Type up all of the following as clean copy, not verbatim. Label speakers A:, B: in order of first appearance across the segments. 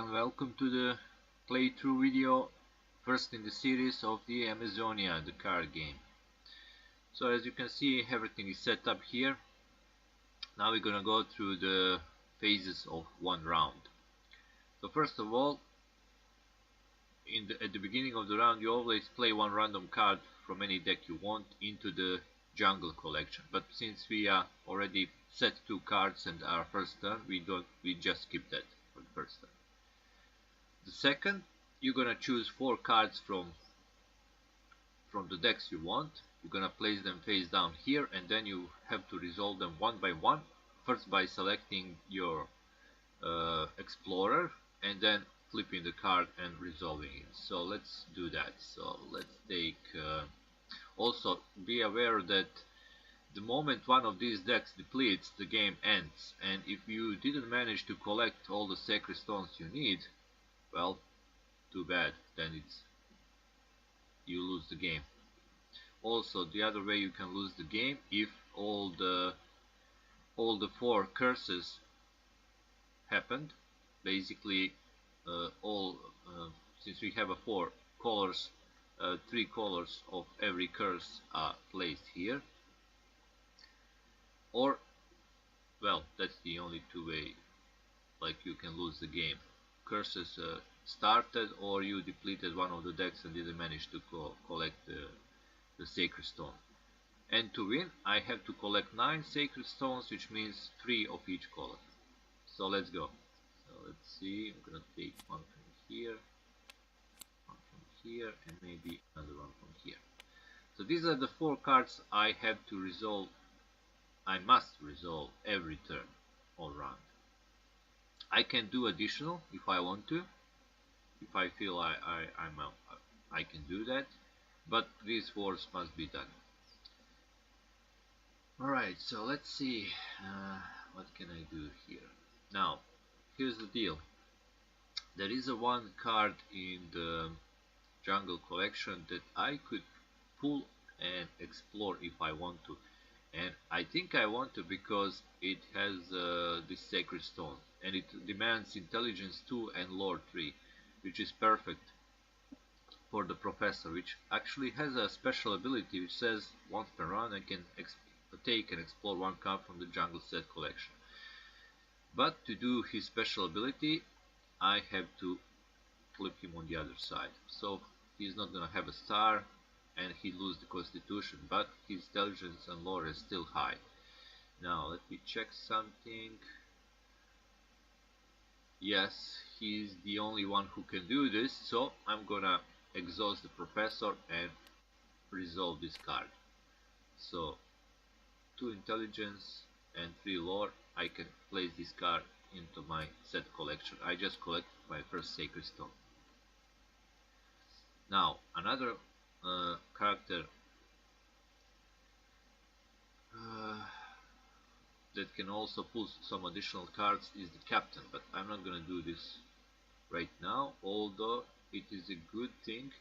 A: and welcome to the playthrough video, first in the series of the Amazonia, the card game. So as you can see, everything is set up here. Now we're gonna go through the phases of one round. So first of all, at the beginning of the round, you always play one random card from any deck you want into the jungle collection. But since we are already set two cards and our first turn, we just skip that for the first turn. The second, you're gonna choose four cards from the decks you want. You're gonna place them face down here, and then you have to resolve them one by one. First by selecting your explorer, and then flipping the card and resolving it. So let's do that. So let's take. Also, be aware that the moment one of these decks depletes, the game ends. And if you didn't manage to collect all the sacred stones you need, well, too bad, then you lose the game. Also, the other way you can lose the game, if all the four curses happened, basically since we have four colors, three colors of every curse are placed here, or well, that's the only two way like you can lose the game. Curses started, or you depleted one of the decks and didn't manage to collect the sacred stone. And to win, I have to collect 9 sacred stones, which means 3 of each color. So let's go. So let's see, I'm gonna take one from here, and maybe another one from here. So these are the 4 cards I have to resolve. I must resolve every turn all round. I can do additional if I want to, if I feel I can do that, but these 4 must be done. Alright, so let's see, what can I do here? Now, here's the deal. There is one card in the jungle collection that I could pull and explore if I want to. And I think I want to because it has this sacred stone, and it demands intelligence 2 and lore 3, which is perfect for the professor, which actually has a special ability which says once per round I can take and explore one card from the jungle set collection. But to do his special ability, I have to flip him on the other side. So he's not gonna have a star, and he loses the constitution, but his intelligence and lore is still high. Now let me check something. Yes, he's the only one who can do this, so I'm gonna exhaust the professor and resolve this card. So 2 intelligence and 3 lore, I can place this card into my set collection. I just collected my first sacred stone. Now another character that can also pull some additional cards is the captain, but I'm not gonna do this right now, although it is a good thing,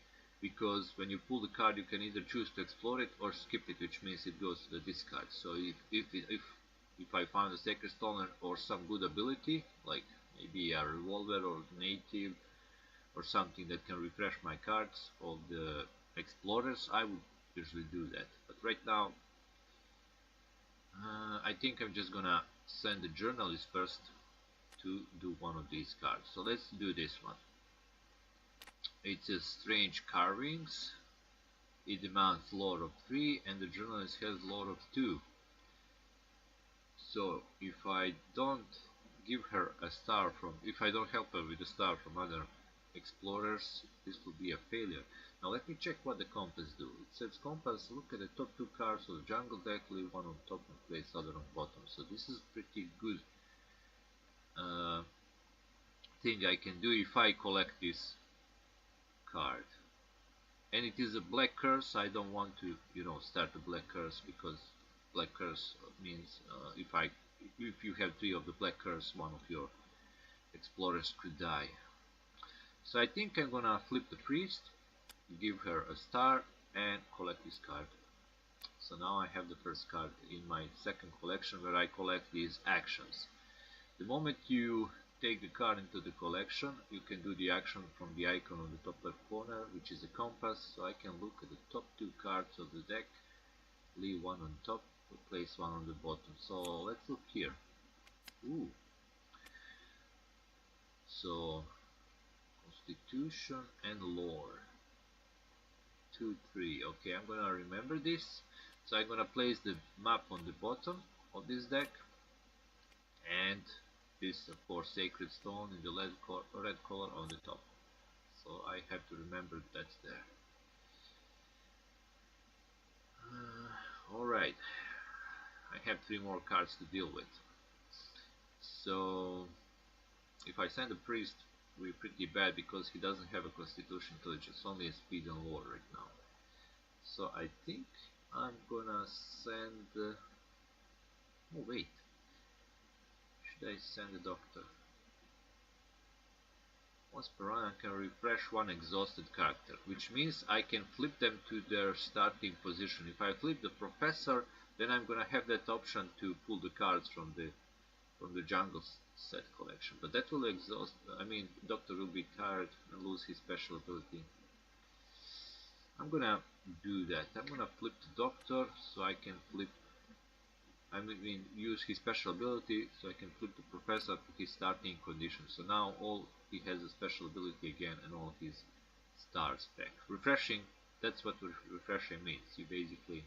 A: because when you pull the card you can either choose to explore it or skip it, which means it goes to the discard. So if I found a sacred stone or some good ability, like maybe a revolver or native or something that can refresh my cards of the explorers, I would usually do that. But right now I think I'm just gonna send the journalist first to do one of these cards. So let's do this one. It's a strange carvings. It demands lore of 3, and the journalist has lore of 2. So if I don't give her a star if I don't help her with a star from other explorers, this will be a failure. Now let me check what the compass do. It says compass, look at the top 2 cards of the jungle deck, leave one on top and place other on bottom. So this is pretty good thing I can do if I collect this card. And it is a black curse. I don't want to, start a black curse, because black curse means if you have 3 of the black curse, one of your explorers could die. So I think I'm gonna flip the priest, give her a star, and collect this card. So now I have the first card in my second collection, where I collect these actions. The moment you take the card into the collection, you can do the action from the icon on the top left corner, which is a compass, so I can look at the top two cards of the deck, leave one on top, place one on the bottom. So let's look here. Ooh. So Constitution and Lore. 2, 3. Okay, I'm gonna remember this. So I'm gonna place the map on the bottom of this deck, and this, of course, Sacred Stone in the red color on the top. So I have to remember that's there. Alright, I have 3 more cards to deal with. So if I send a priest, we're pretty bad because he doesn't have a Constitution Intelligence, only a Speed and Lore right now. So I think I'm gonna send... oh wait, should I send a Doctor? Once per round I can refresh one exhausted character, which means I can flip them to their starting position. If I flip the Professor, then I'm gonna have that option to pull the cards from the jungle set collection, but that will exhaust. I mean, Doctor will be tired and lose his special ability. I'm gonna do that. I'm gonna flip the Doctor so I can flip. I mean, use his special ability so I can flip the Professor to his starting condition. So now he has a special ability again and all his stars back. Refreshing. That's what refreshing means. You basically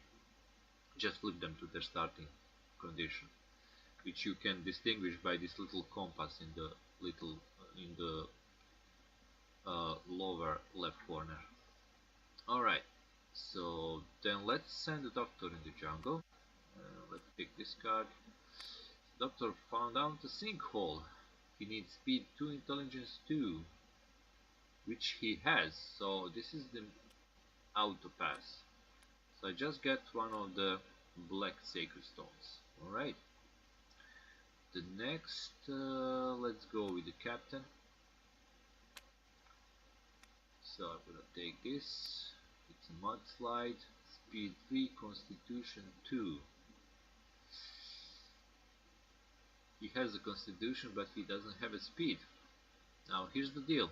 A: just flip them to their starting condition, which you can distinguish by this little compass in the lower left corner. Alright, so then let's send the Doctor in the jungle. Let's pick this card. Doctor found out a sinkhole. He needs speed 2, intelligence 2, which he has, so this is the auto pass. So I just get one of the black sacred stones. Alright. The next, let's go with the captain. So I'm gonna take this. It's a mudslide. Speed 3, Constitution 2. He has a Constitution, but he doesn't have a speed. Now here's the deal.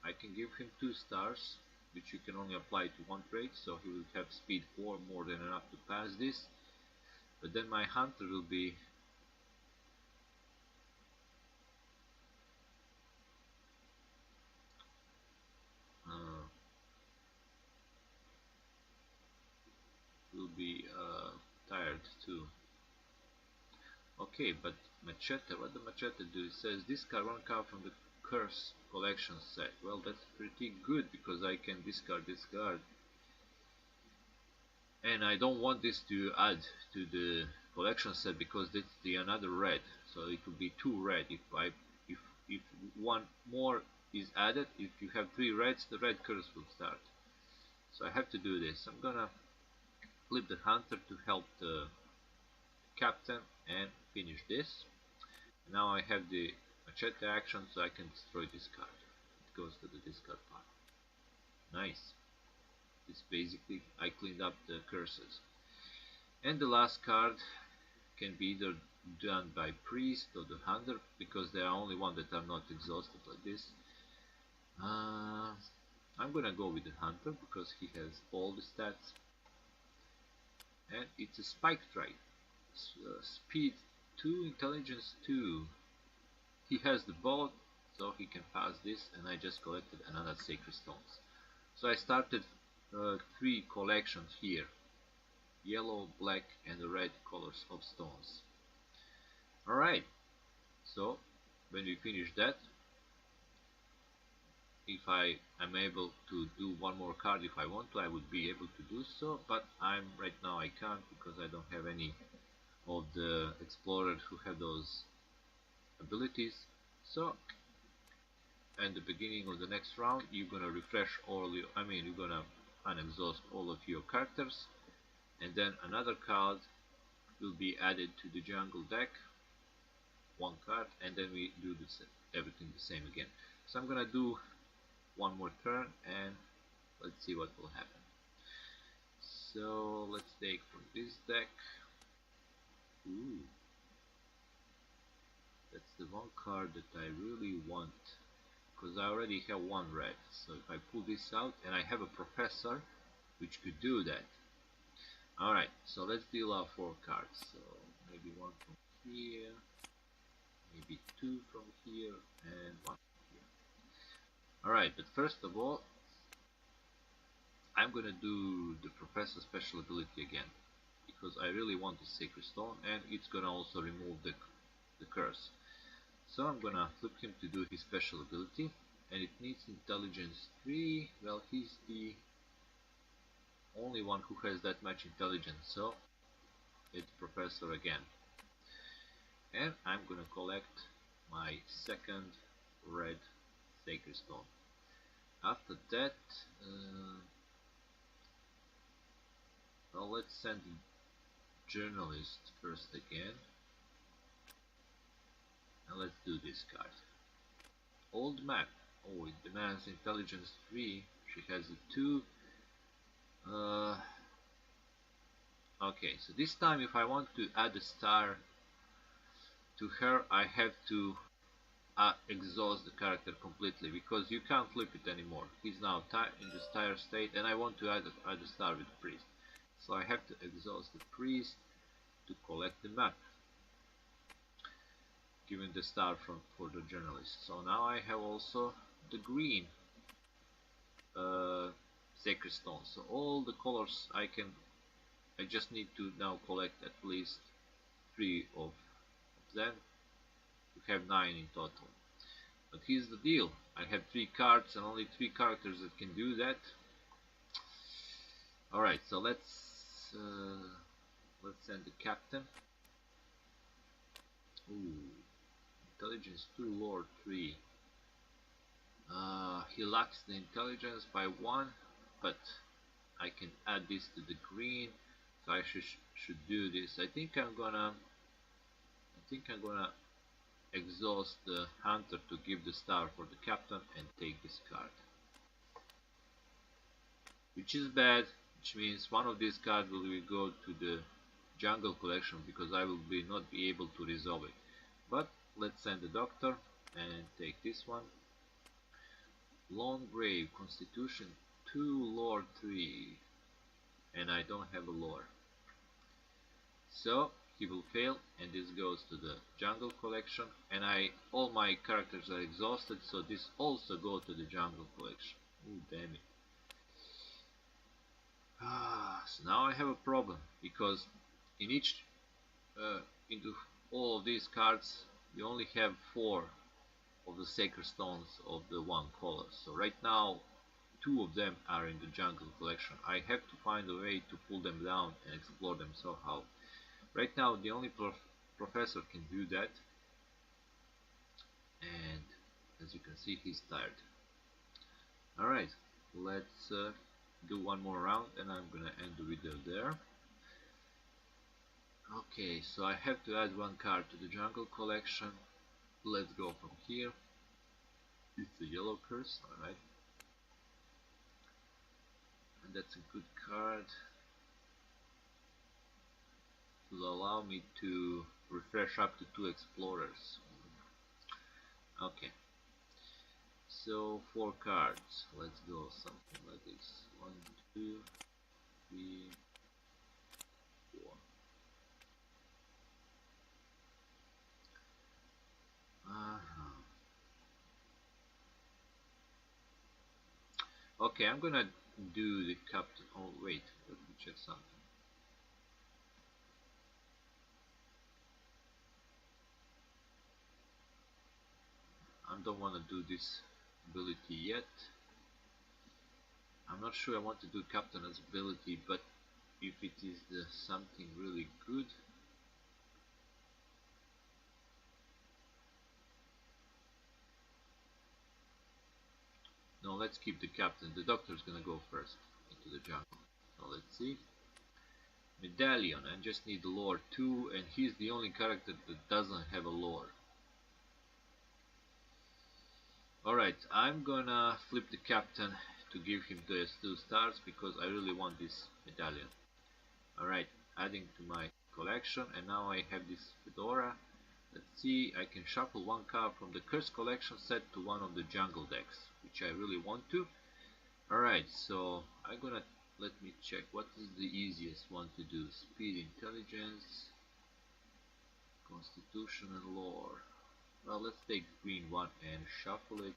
A: I can give him 2 stars, which you can only apply to one trait, so he will have speed 4, more than enough to pass this. But then my hunter will be tired too. Okay, but Machete, what the Machete do? It says discard 1 card from the Curse collection set. Well, that's pretty good because I can discard this card, and I don't want this to add to the collection set because that's the another red, so it will be 2 red. If one more is added, if you have 3 reds, the red curse will start. So I have to do this. I'm gonna flip the hunter to help the captain and finish this. Now I have the Machete action, so I can destroy this card. It goes to the discard pile. Nice. This basically, I cleaned up the curses. And the last card can be either done by priest or the hunter, because there are only one that are not exhausted like this. I'm gonna go with the hunter because he has all the stats, and it's a spike trait. Speed 2, intelligence 2. He has the boat, so he can pass this, and I just collected another sacred stones. So I started 3 collections here: yellow, black, and the red colors of stones. Alright, so when we finish that, if I am able to do one more card if I want to, I would be able to do so, but right now I can't because I don't have any of the explorers who have those abilities. So at the beginning of the next round, you're gonna refresh you're gonna unexhaust all of your characters, and then another card will be added to the jungle deck, 1 card, and then we do everything the same again. So I'm gonna do one more turn, and let's see what will happen. So let's take from this deck. Ooh, that's the the one card that I really want, because I already have one red. So if I pull this out, and I have a professor which could do that. Alright, so let's deal out 4 cards. So maybe one from here, maybe 2 from here, and 1 from here. Alright, but first of all, I'm gonna do the Professor special ability again, because I really want the Sacred Stone, and it's gonna also remove the curse. So I'm gonna flip him to do his special ability, and it needs intelligence 3. Well, he's the only one who has that much intelligence, so it's Professor again. And I'm gonna collect my second red Sacred Stone. After that, well, let's send the Journalist first again. And let's do this card. Old Map. Oh, it demands intelligence 3. She has a 2. Okay, so this time if I want to add a star to her, I have to exhaust the character completely, because you can't flip it anymore. He's now in this tired state, and I want to add a star with the priest. So I have to exhaust the priest to collect the map, given the star for the Journalist. So now I have also the green Sacred Stone. So all the colors I just need to now collect at least 3 of them. We have 9 in total. But here's the deal. I have 3 cards and only 3 characters that can do that. Alright, so let's send the captain. Ooh, intelligence 2, lore 3. He lacks the intelligence by 1, but I can add this to the green, so I should do this. I think I'm gonna exhaust the hunter to give the star for the captain and take this card, which is bad, which means one of these cards will go to the jungle collection, because I will not be able to resolve it. But let's send the doctor and take this one. Lone Grave, Constitution 2, lore 3, and I don't have a lore, so he will fail, and this goes to the jungle collection, and all my characters are exhausted, so this also goes to the jungle collection. Oh, damn it. So now I have a problem, because into all of these cards we only have 4 of the Sacred Stones of the one color. So right now 2 of them are in the jungle collection. I have to find a way to pull them down and explore them somehow. Right now the only professor can do that, and as you can see, he's tired. Alright, let's do one more round, and I'm gonna end the video there. Okay, so I have to add 1 card to the jungle collection. Let's go from here. It's a yellow curse, alright. And that's a good card. It will allow me to refresh up to 2 explorers. Okay. So 4 cards. Let's go something like this. 1, 2, 3, 4. Okay, I'm gonna do the captain. Oh wait, let me check something. I don't want to do this ability yet. I'm not sure I want to do captain as ability, but if it is something really good, no, let's keep the captain. The doctor's gonna go first into the jungle. So let's see. Medallion, I just need the lore 2, and he's the only character that doesn't have a lore. Alright, I'm gonna flip the captain to give him those 2 stars, because I really want this medallion. Alright, adding to my collection, and now I have this fedora Let's see, I can shuffle one card from the Curse collection set to one of the jungle decks, which I really want to. Alright, so I'm gonna, let me check what is the easiest one to do. Speed, intelligence, constitution and lore. Well, let's take green one and shuffle it.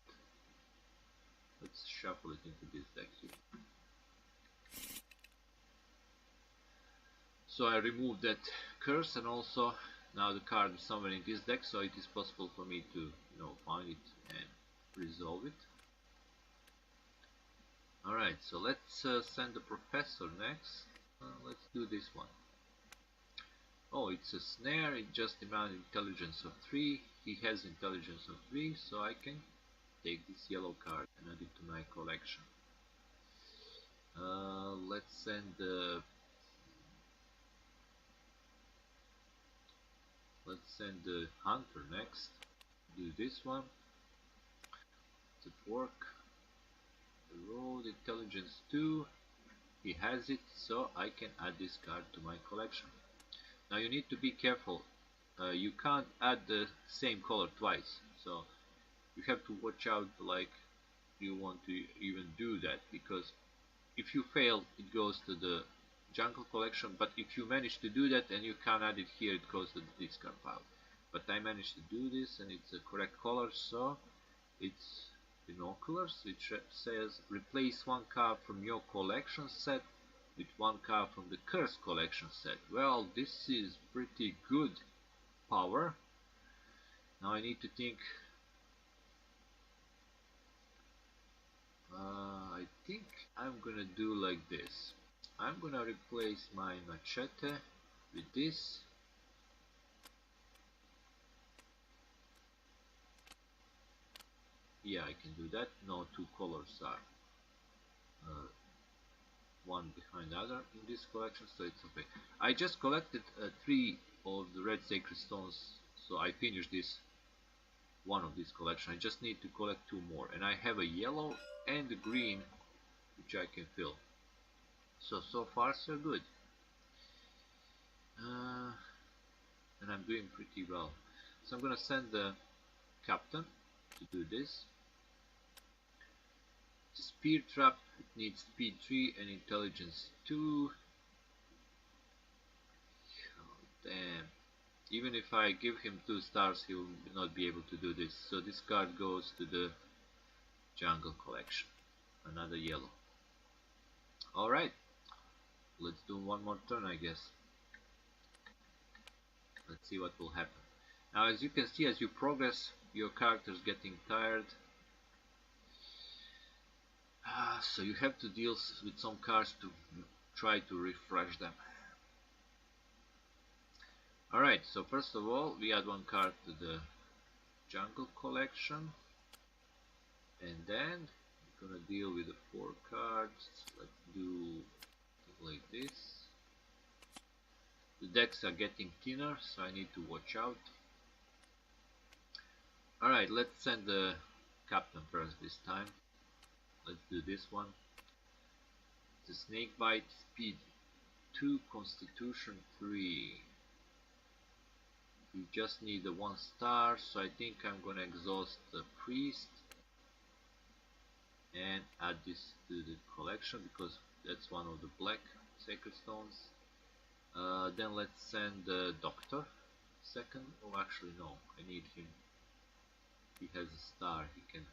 A: Let's shuffle it into this deck here. So I removed that curse, and also now the card is somewhere in this deck, so it is possible for me to, find it and resolve it. Alright, so let's send the professor next. Let's do this one. Oh, it's a snare, it just demands intelligence of 3. He has intelligence of 3, so I can take this yellow card and add it to my collection. Let's send the hunter next. Do this one. Does it work? The road, intelligence 2. He has it, so I can add this card to my collection. Now you need to be careful. You can't add the same color twice, so you have to watch out like you want to even do that, because if you fail it goes to the jungle collection, but if you manage to do that and you can't add it here, it goes to the discard pile. But I managed to do this and it's the correct color, so it's binoculars, which says replace one card from your collection set with one card from the curse collection set. Well, this is pretty good power. Now I need to think. I think I'm gonna do like this. I'm gonna replace my machete with this. Yeah, I can do that. No two colors are one behind the other in this collection, so it's okay. I just collected 3 of the red sacred stones, so I finished this one of this collection. I just need to collect 2 more, and I have a yellow and a green which I can fill. So far so good. And I'm doing pretty well. So I'm gonna send the captain to do this. The spear trap, it needs speed 3 and intelligence 2. Oh, damn. Even if I give him 2 stars, he will not be able to do this. So this card goes to the jungle collection. Another yellow. Alright. Let's do one more turn, I guess. Let's see what will happen. Now, as you can see, as you progress, your character is getting tired. So you have to deal with some cards to try to refresh them. Alright, so first of all, we add 1 card to the jungle collection. And then we're gonna deal with the 4 cards. Let's do like this. The decks are getting thinner, so I need to watch out. Alright, let's send the captain first this time. Let's do this one. The snake bite, speed 2, constitution 3. You just need the 1 star, so I think I'm gonna exhaust the priest and add this to the collection because that's one of the black sacred stones. Then let's send the doctor second. Oh, actually no, I need him. He has a star, he can.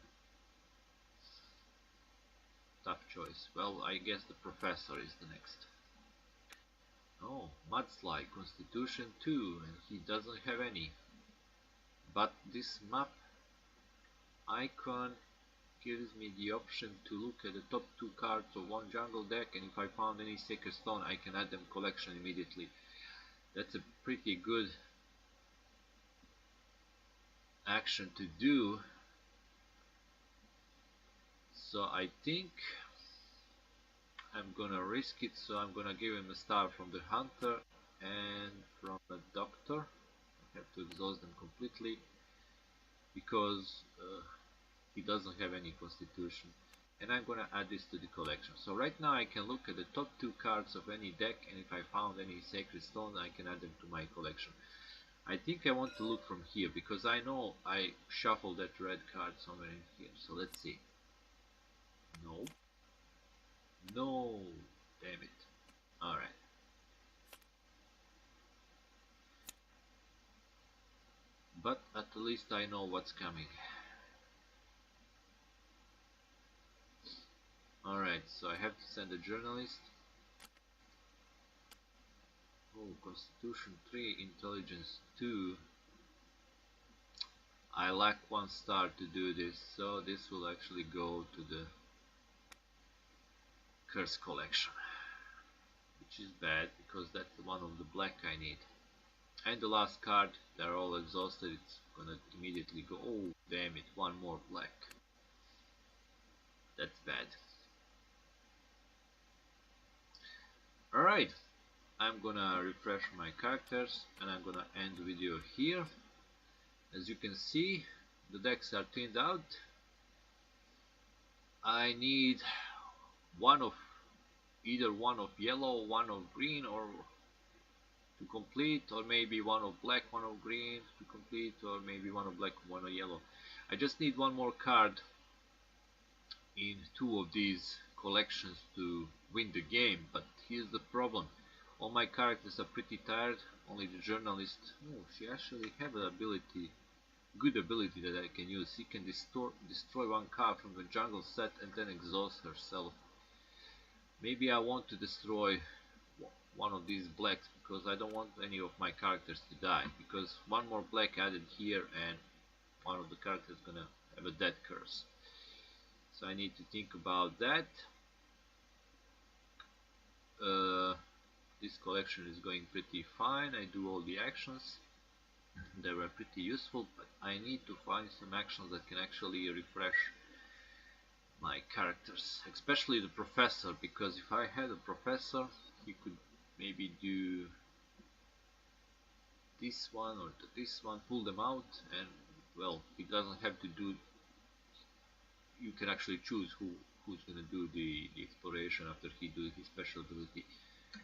A: Tough choice. Well, I guess the professor is the next. Oh, mudslide, constitution 2, and he doesn't have any. But this map icon gives me the option to look at the top 2 cards of 1 jungle deck, and if I found any sacred stone I can add them collection immediately. That's a pretty good action to do. So I think I'm gonna risk it, so I'm gonna give him a star from the hunter and from the doctor. I have to exhaust them completely because he doesn't have any constitution, and I'm gonna add this to the collection. So right now I can look at the top 2 cards of any deck, and if I found any sacred stone I can add them to my collection. I think I want to look from here because I know I shuffled that red card somewhere in here. So let's see. No. No. Damn it. Alright. But at least I know what's coming. Alright, so I have to send a journalist. Oh, Constitution 3, Intelligence 2. I lack 1 star to do this, so this will actually go to the curse collection, which is bad because that's one of the black I need. And the last card, they're all exhausted, it's gonna immediately go. Oh damn it, 1 more black. That's bad. Alright, I'm gonna refresh my characters and I'm gonna end the video here. As you can see, the decks are thinned out. I need either one of yellow, one of green, or to complete, or maybe one of black, one of green to complete, or maybe one of black, one of yellow. I just need 1 more card in 2 of these collections to win the game, but here's the problem. All my characters are pretty tired, only the journalist, oh, she actually have an ability, good ability that I can use. She can destroy 1 card from the jungle set and then exhaust herself. Maybe I want to destroy one of these blacks because I don't want any of my characters to die, because 1 more black added here and one of the characters is gonna have a death curse. So I need to think about that. This collection is going pretty fine. I do all the actions. They were pretty useful, but I need to find some actions that can actually refresh my characters, especially the professor, because if I had a professor, he could maybe do this one or this one, pull them out, and well, he doesn't have to do. You can actually choose who's gonna do the exploration after he do his special ability.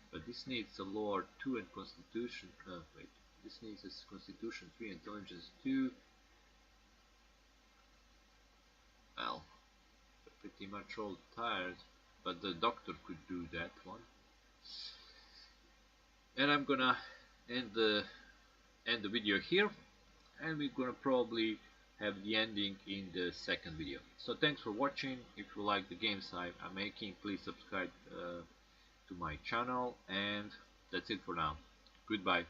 A: But this needs a lore 2 and constitution. Wait, this needs a constitution 3, intelligence 2. Well, they're pretty much all tired, but the doctor could do that one. And I'm gonna end the video here, and we're gonna probably have the ending in the second video. So thanks for watching. If you like the games I'm making, please subscribe to my channel, and that's it for now. Goodbye.